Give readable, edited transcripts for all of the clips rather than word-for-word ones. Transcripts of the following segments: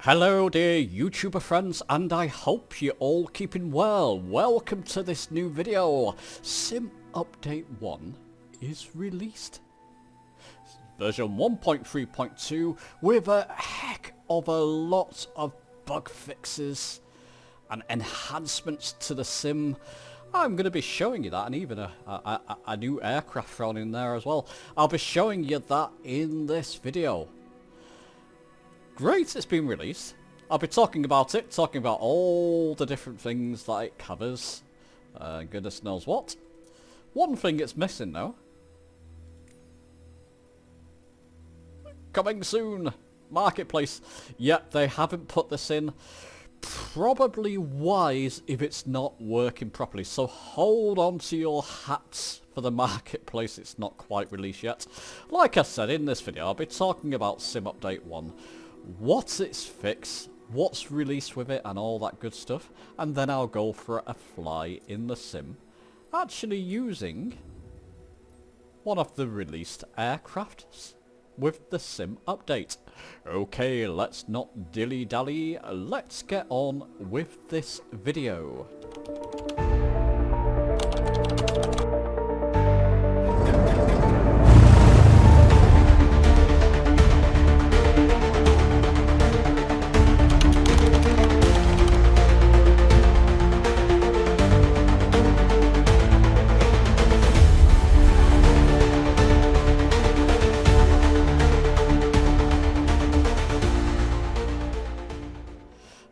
Hello dear YouTuber friends, and I hope you're all keeping well. Welcome to this new video. Sim Update 1 is released. Version 1.3.2 with a heck of a lot of bug fixes and enhancements to the sim. I'm going to be showing you that, and even a new aircraft thrown in there as well. I'll be showing you that in this video. Great, it's been released. I'll be talking about it, talking about all the different things that it covers. Goodness knows what. One thing it's missing though. Coming soon! Marketplace. Yep, they haven't put this in. Probably wise if it's not working properly. So hold on to your hats for the marketplace. It's not quite released yet. Like I said, in this video I'll be talking about Sim Update 1. What's its fix, what's released with it and all that good stuff, and then I'll go for a fly in the sim, actually using one of the released aircrafts with the sim update. Okay, let's not dilly-dally, let's get on with this video.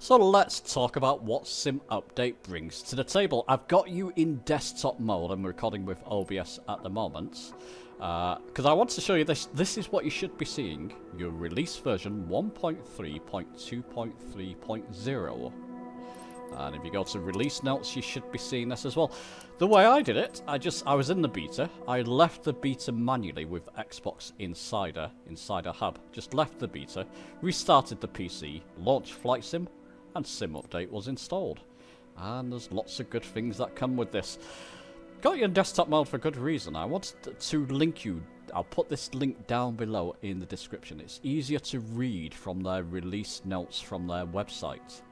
So let's talk about what Sim Update brings to the table. I've got you in desktop mode. I'm recording with OBS at the moment. Because I want to show you this. This is what you should be seeing. Your release version 1.3.2.3.0. And if you go to release notes, you should be seeing this as well. The way I did it, I was in the beta. I left the beta manually with Xbox Insider Hub. Just left the beta, restarted the PC, launched Flight Sim, and Sim Update was installed. And there's lots of good things that come with this. Got you in desktop mode for good reason. I wanted to link you. I'll put this link down below in the description. It's easier to read from their release notes from their website.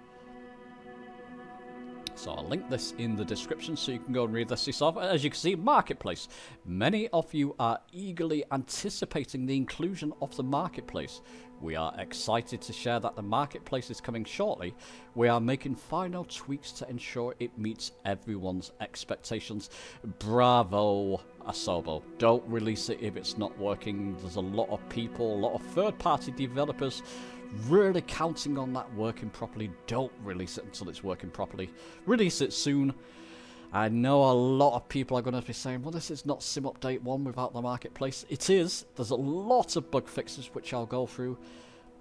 So I'll link this in the description so you can go and read this yourself. As you can see, Marketplace. Many of you are eagerly anticipating the inclusion of the Marketplace. We are excited to share that the Marketplace is coming shortly. We are making final tweaks to ensure it meets everyone's expectations. Bravo, Asobo. Don't release it if it's not working. There's a lot of people, a lot of third-party developers really counting on that working properly. Don't release it until it's working properly. Release it soon. I know a lot of people are going to be saying, well, this is not Sim Update 1 without the Marketplace. It is. There's a lot of bug fixes which I'll go through.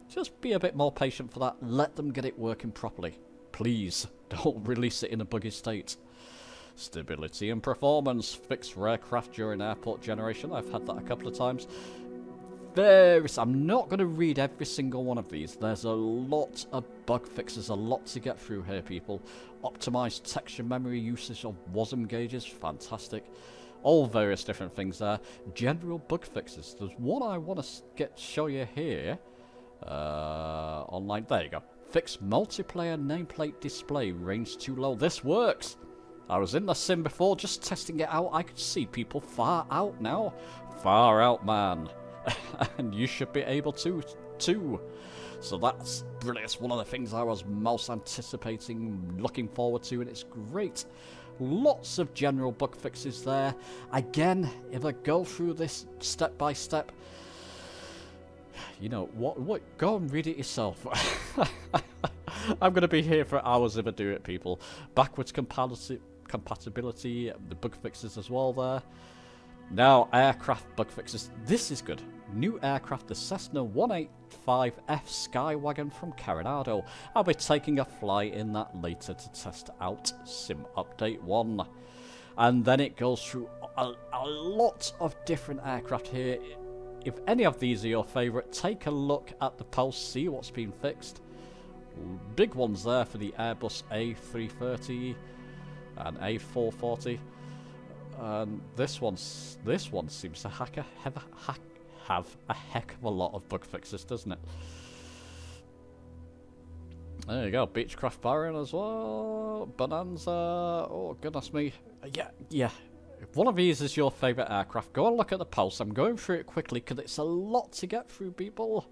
Just be a bit more patient for that. Let them get it working properly. Please, don't release it in a buggy state. Stability and performance. Fix aircraft during airport generation. I've had that a couple of times. I'm not going to read every single one of these. There's a lot of bug fixes, a lot to get through here, people. Optimized texture memory usage of WASM gauges, fantastic. All various different things there. General bug fixes. There's one I want to show you here. Online. There you go. Fix multiplayer nameplate display range too low. This works. I was in the sim before, just testing it out. I could see people far out now. Far out, man. And you should be able to too. So that's brilliant. It's one of the things I was most anticipating, looking forward to, and it's great. Lots of general bug fixes there. Again, if I go through this step by step, you know what? Go and read it yourself. I'm going to be here for hours if I do it, people. Backwards compatibility, the bug fixes as well there. Now, aircraft bug fixes. This is good. New aircraft, the Cessna 185F Skywagon from Coronado. I'll be taking a fly in that later to test out Sim Update 1. And then it goes through a lot of different aircraft here. If any of these are your favourite, take a look at the post, see what's been fixed. Big ones there for the Airbus A330 and A440. This one seems to have a heck of a lot of bug fixes, doesn't it? There you go, Beechcraft Baron as well, Bonanza, oh goodness me. Yeah. If one of these is your favourite aircraft, go and look at the post. I'm going through it quickly because it's a lot to get through, people.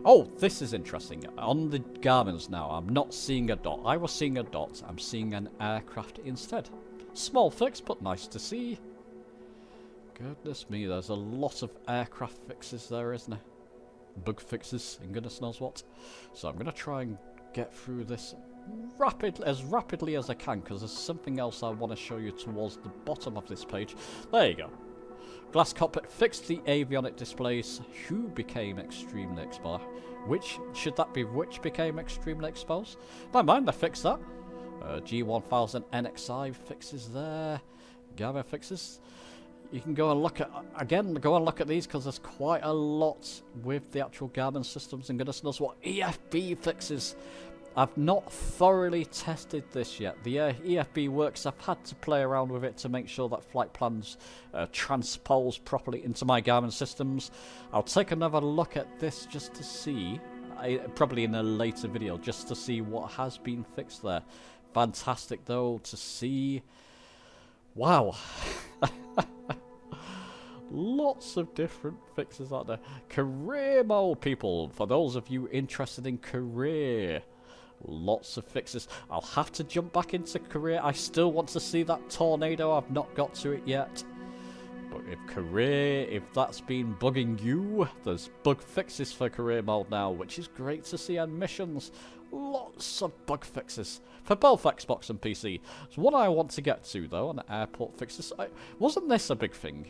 Oh, this is interesting. On the Garmins now, I'm not seeing a dot. I was seeing a dot. I'm seeing an aircraft instead. Small fix, but nice to see. Goodness me, there's a lot of aircraft fixes there, isn't there? Bug fixes, and goodness knows what. So I'm going to try and get through this as rapidly as I can, because there's something else I want to show you towards the bottom of this page. There you go. Glass cockpit fixed the avionic displays. Who became extremely exposed? Which became extremely exposed? Never mind, I fixed that. G1000 NXI fixes there. Gamma fixes. You can go and look at these because there's quite a lot with the actual Garmin systems, and goodness knows what EFB fixes. I've not thoroughly tested this yet. The EFB works. I've had to play around with it to make sure that flight plans transpose properly into my Garmin systems. I'll take another look at this just to see, probably in a later video, just to see what has been fixed there. Fantastic though to see. Wow. Lots of different fixes out there. Career mode, people. For those of you interested in career, lots of fixes. I'll have to jump back into career. I still want to see that tornado. I've not got to it yet. But if that's been bugging you, there's bug fixes for career mode now, which is great to see. And missions, lots of bug fixes for both Xbox and PC. So what I want to get to though, on airport fixes, wasn't this a big thing?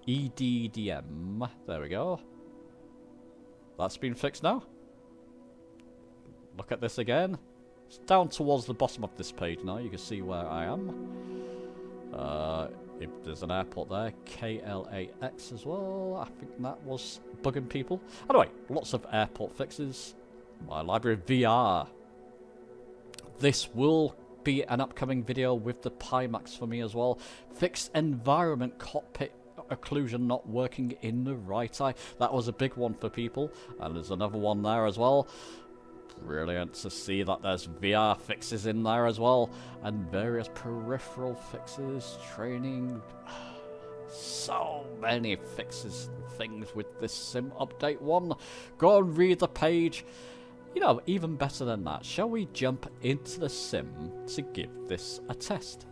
EDDM, there we go. That's been fixed now. Look at this again. It's down towards the bottom of this page now. You can see where I am. If there's an airport there, KLAX as well. I think that was bugging people. Anyway, lots of airport fixes. My library of VR. This will be an upcoming video with the Pimax for me as well. Fixed environment cockpit occlusion not working in the right eye. That was a big one for people. And there's another one there as well. Brilliant to see that there's VR fixes in there as well, and various peripheral fixes, training. So many fixes and things with this sim update 1. Go and read the page. You know, even better than that, shall we jump into the sim to give this a test?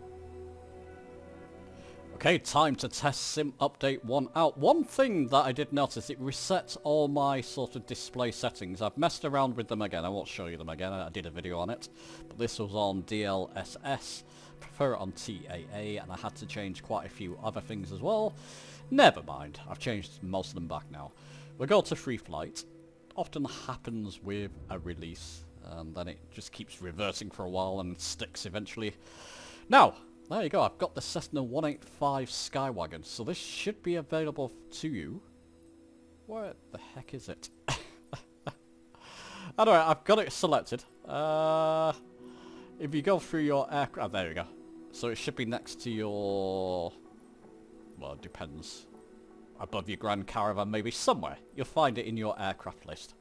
Okay, time to test Sim Update 1 out. One thing that I did notice, it resets all my sort of display settings. I've messed around with them again. I won't show you them again. I did a video on it. But this was on DLSS. Prefer it on TAA, and I had to change quite a few other things as well. Never mind. I've changed most of them back now. We'll go to free flight. Often happens with a release, and then it just keeps reverting for a while and sticks eventually. Now, there you go, I've got the Cessna 185 Skywagon, so this should be available to you. Where the heck is it? Anyway, I've got it selected. If you go through your aircraft, there you go. So it should be next to your, well, it depends. Above your Grand Caravan, maybe somewhere. You'll find it in your aircraft list.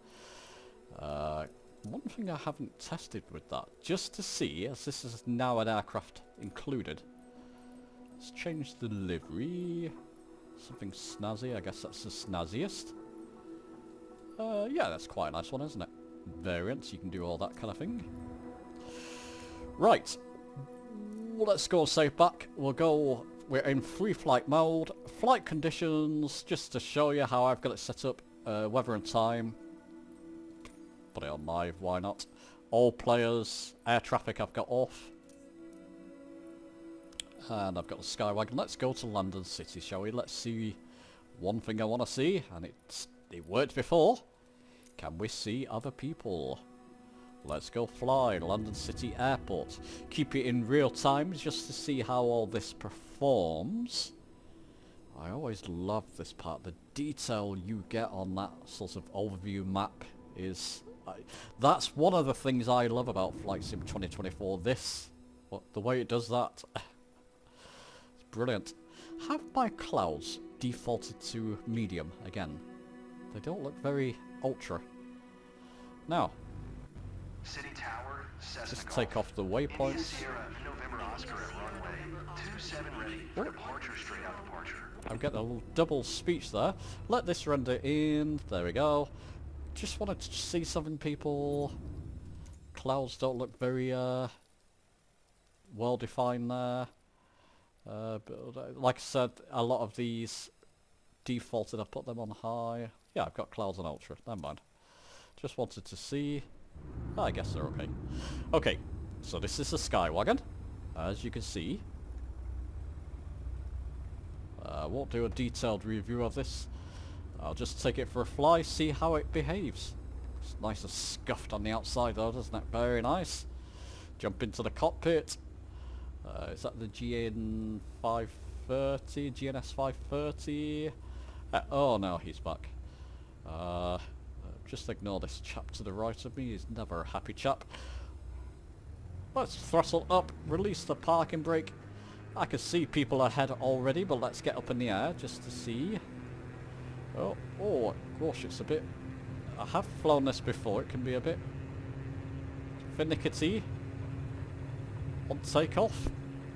One thing I haven't tested with that, just to see, as this is now an aircraft included. Let's change the livery. Something snazzy, I guess that's the snazziest. Yeah, that's quite a nice one, isn't it? Variants, you can do all that kind of thing. Right. Let's go safe back. We're in free flight mode. Flight conditions, just to show you how I've got it set up. Weather and time. Put it on live, why not? All players, air traffic I've got off. And I've got the Skywagon. Let's go to London City, shall we? Let's see one thing I want to see, and it worked before. Can we see other people? Let's go fly, London City Airport. Keep it in real time just to see how all this performs. I always love this part. The detail you get on that sort of overview map is... that's one of the things I love about Flight Sim 2024. The way it does that. It's brilliant. Have my clouds defaulted to medium again? They don't look very ultra. Now, City Tower, just take off the waypoints. Sierra, November Oscar at runway 27 ready for departure, straight out departure. I'm getting a little double speech there. Let this render in. There we go. Just wanted to see something, people. Clouds don't look very well defined there. But like I said, a lot of these defaulted. I put them on high. Yeah, I've got clouds on ultra. Never mind. Just wanted to see. I guess they're okay. Okay, so this is the Skywagon, as you can see. I won't do a detailed review of this. I'll just take it for a fly, see how it behaves. It's nice and scuffed on the outside though, doesn't it? Very nice. Jump into the cockpit. Is that the GN 530? GNS 530? Oh no, he's back. Just ignore this chap to the right of me. He's never a happy chap. Let's throttle up, release the parking brake. I can see people ahead already, but let's get up in the air just to see. Oh gosh, it's a bit... I have flown this before, it can be a bit finicky on takeoff.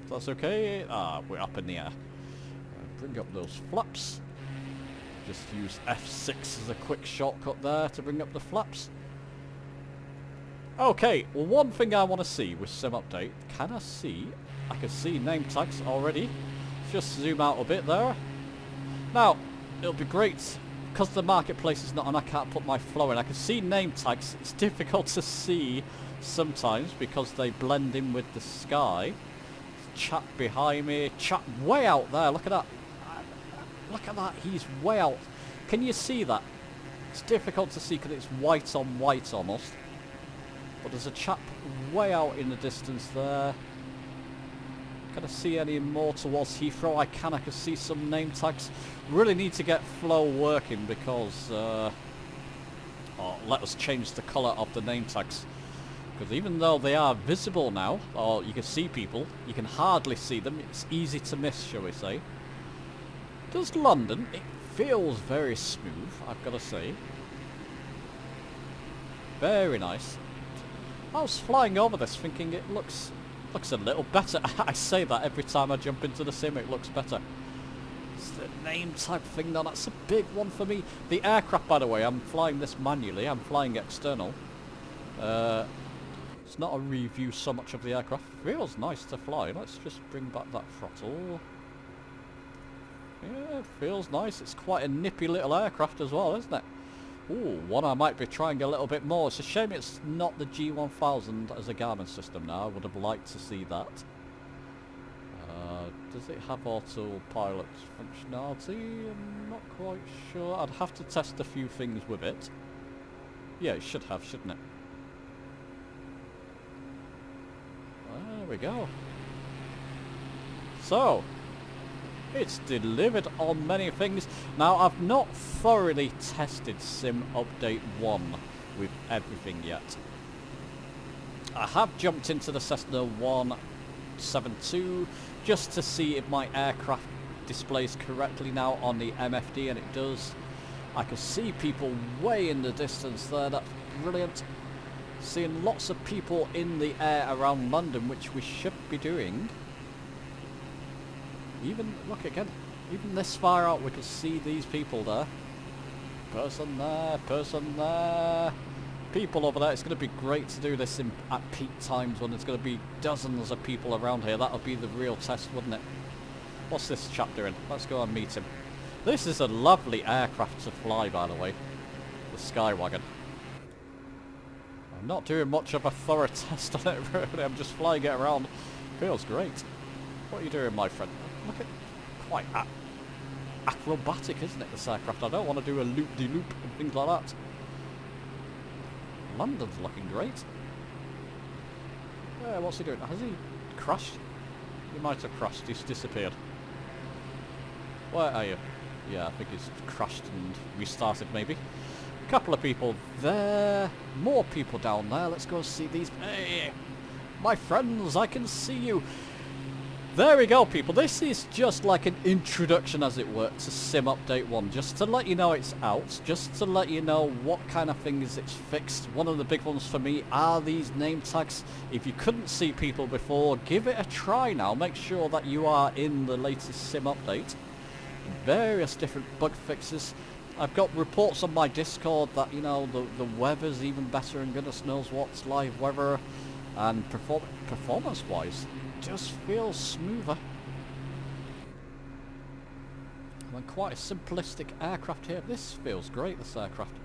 That's okay. We're up in the air. Bring up those flaps. Just use F6 as a quick shortcut there to bring up the flaps. Okay, well, one thing I want to see with Sim Update, I can see name tags already. Just zoom out a bit there. Now, it'll be great, because the marketplace is not and I can't put my flow in. I can see name tags. It's difficult to see sometimes because they blend in with the sky. Chap behind me, chap way out there, look at that. Look at that, he's way out. Can you see that? It's difficult to see because it's white on white almost. But there's a chap way out in the distance there. Can I see any more towards Heathrow? I can see some name tags. Really need to get flow working because... let us change the colour of the name tags. Because even though they are visible now, or you can see people, you can hardly see them. It's easy to miss, shall we say. Does London, it feels very smooth, I've got to say. Very nice. I was flying over this thinking it looks a little better. I say that every time I jump into the sim, it looks better. It's the name tag thing though, that's a big one for me. The aircraft, by the way, I'm flying this manually, I'm flying external. It's not a review so much of the aircraft. Feels nice to fly. Let's just bring back that throttle. Yeah, it feels nice. It's quite a nippy little aircraft as well, isn't it? Ooh, one I might be trying a little bit more. It's a shame it's not the G1000 as a Garmin system now. I would have liked to see that. Does it have autopilot functionality? I'm not quite sure. I'd have to test a few things with it. Yeah, it should have, shouldn't it? There we go. So, it's delivered on many things. Now, I've not thoroughly tested Sim Update 1 with everything yet. I have jumped into the Cessna 172 just to see if my aircraft displays correctly now on the MFD, and it does. I can see people way in the distance there. That's brilliant. Seeing lots of people in the air around London, which we should be doing. Even, look again, even this far out we can see these people there. Person there, people over there. It's going to be great to do this at peak times when there's going to be dozens of people around here. That'll be the real test, wouldn't it? What's this chap doing? Let's go and meet him. This is a lovely aircraft to fly, by the way. The Skywagon. I'm not doing much of a thorough test on it, really. I'm just flying it around. Feels great. What are you doing, my friend? Look at... quite acrobatic, isn't it, this aircraft? I don't want to do a loop-de-loop and things like that. London's looking great. What's he doing? Has he crashed? He might have crashed. He's disappeared. Where are you? Yeah, I think he's crashed and restarted, maybe. A couple of people there. More people down there. Let's go see these. Hey, my friends, I can see you. There we go, people. This is just like an introduction, as it were, to Sim Update 1. Just to let you know it's out. Just to let you know what kind of things it's fixed. One of the big ones for me are these name tags. If you couldn't see people before, give it a try now. Make sure that you are in the latest Sim Update. Various different bug fixes. I've got reports on my Discord that, you know, the weather's even better and goodness knows what's live weather. And performance-wise, just feels smoother. And quite a simplistic aircraft here. This feels great, this aircraft.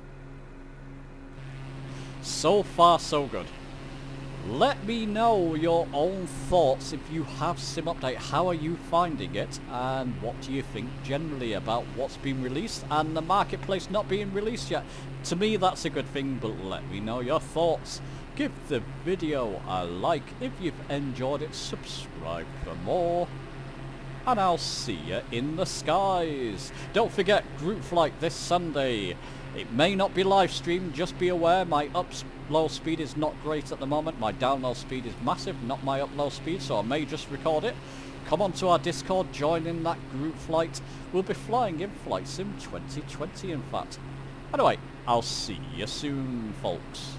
So far, so good. Let me know your own thoughts if you have Sim Update. How are you finding it? And what do you think generally about what's been released and the marketplace not being released yet? To me, that's a good thing, but let me know your thoughts. Give the video a like if you've enjoyed it, subscribe for more, and I'll see you in the skies. Don't forget, group flight this Sunday. It may not be live streamed, just be aware my upload speed is not great at the moment. My download speed is massive, not my upload speed, so I may just record it. Come onto our Discord, join in that group flight. We'll be flying in Flight Sim 2020 in fact. Anyway, I'll see you soon, folks.